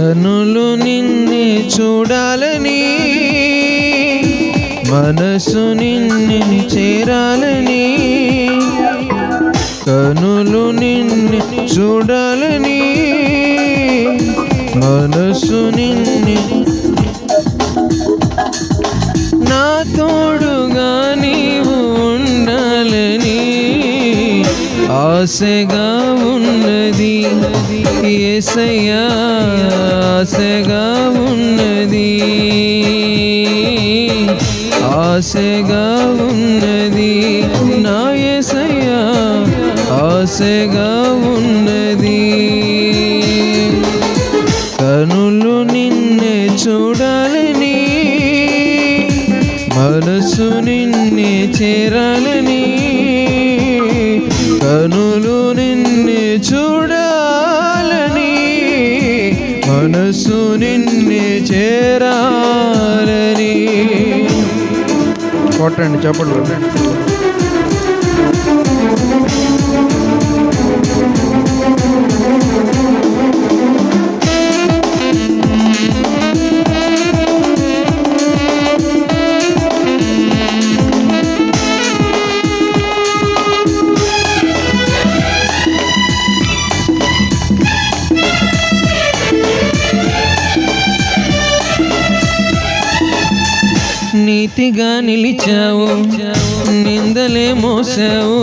కనులు నిన్నే చూడాలని, మనసు నిన్నే చేరాలని. కనులు నిన్నే చూడాలని, మనసు నిన్నే. నా తోడుగా నీవు ఉండాలని ఆశగా ఉన్నది యేసయ్యా, ఆశగా ఉన్నది, ఆశగా ఉన్నది నా యేసయ్యా, ఆశగా ఉన్నది. కనులు నిన్నే చూడాలని, మనసు నిన్నే చేరాలని. కనులు నిన్నే చూడాలని, మనసు నిన్నే చేరాలని. కొట్టండి చప్పట్లు కొట్టండి. నీతిగా నిలిచావు, నిందలే మోసావు,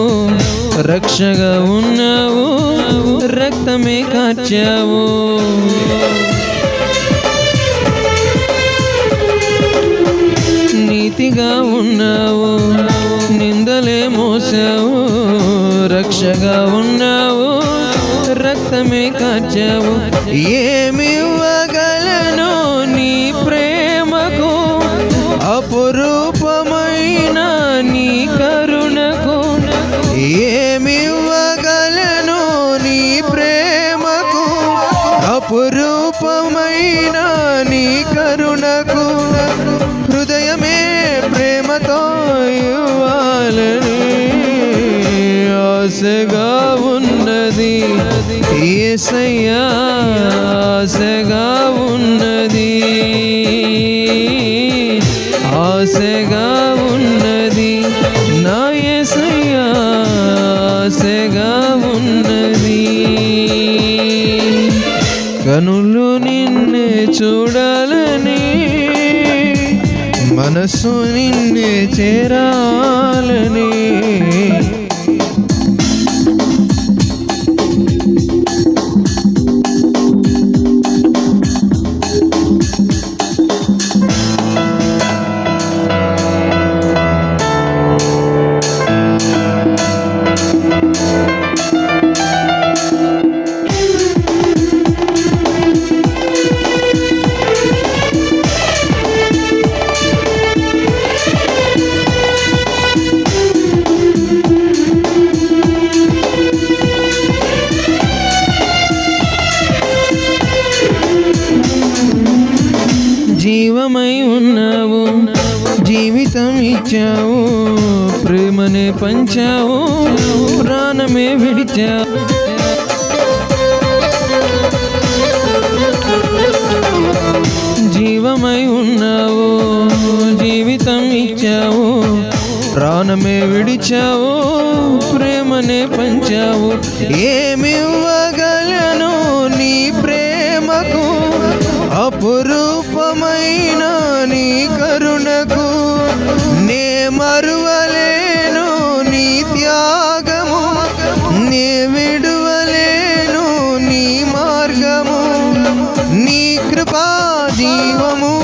రక్షగా ఉన్నావు, రక్తమే కార్చావు. నీతిగా ఉన్నావు, నిందలే మోసావు, రక్షగా ఉన్నావు, రక్తమే కార్చావు. ఏమివ్వగలను నీ ప్రేమకు, అపురూపమైన నీ కరుణకు. ఏమివ్వగలను నీ ప్రేమకు, అపురూపమైన నీ కరుణకు. హృదయమే ప్రేమతో ఇవ్వాలని ఆశగా ఉన్నది యేసయ్యా, ఆశగా ఉన్నది, ఆశగా ఉన్నది నా యేసయ్యా, ఆశగా ఉన్నది. కనులు నిన్నే చూడాలని, మనసు నిన్నే చేరాలని. జీవమై ఉన్నావు, జీవితం ఇచ్చావు, ప్రేమనే పంచావు, ప్రాణమే విడిచావు. జీవమై ఉన్నావు, జీవితం ఇచ్చావు, ప్రాణమే విడిచావు, ప్రేమనే పంచావు. ఏమివ్వగలను నీ ప్రేమకు, అపురూపమైన నీ కరుణకు. నే మరువలేను నీ త్యాగము, నే విడువలేను నీ మార్గము. నీ కృపా జీవము,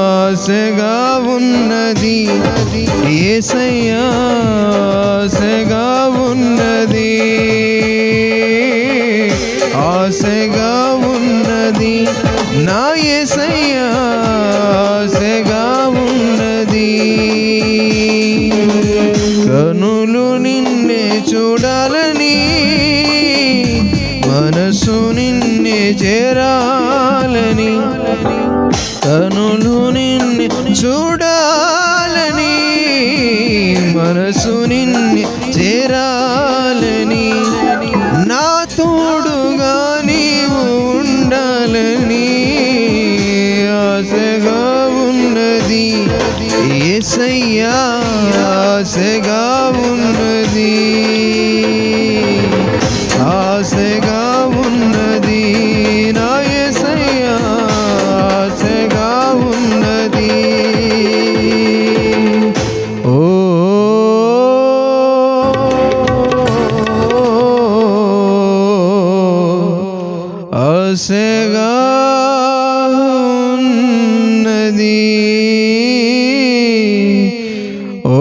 ఆశగా ఉన్నది యేసయ్యా, ఆశగా ఉన్నది, ఆశగా ఉన్నది నా యేసయ్యా, ఆశగా ఉన్నది. కనులు నిన్నే చూడాలని, మనసు నిన్నే చేరాలని. కనులు నిన్నే చూడాలని, మనసు నిన్నే చేరాలని. నా తోడుగా యేసయ్యా ఆశగా ఉన్నది, ఆశగా ఉన్నది, నా యేసయ్యా ఆశగా ఉన్నది. ఓ ఆశగా ఉన్నది. ఓ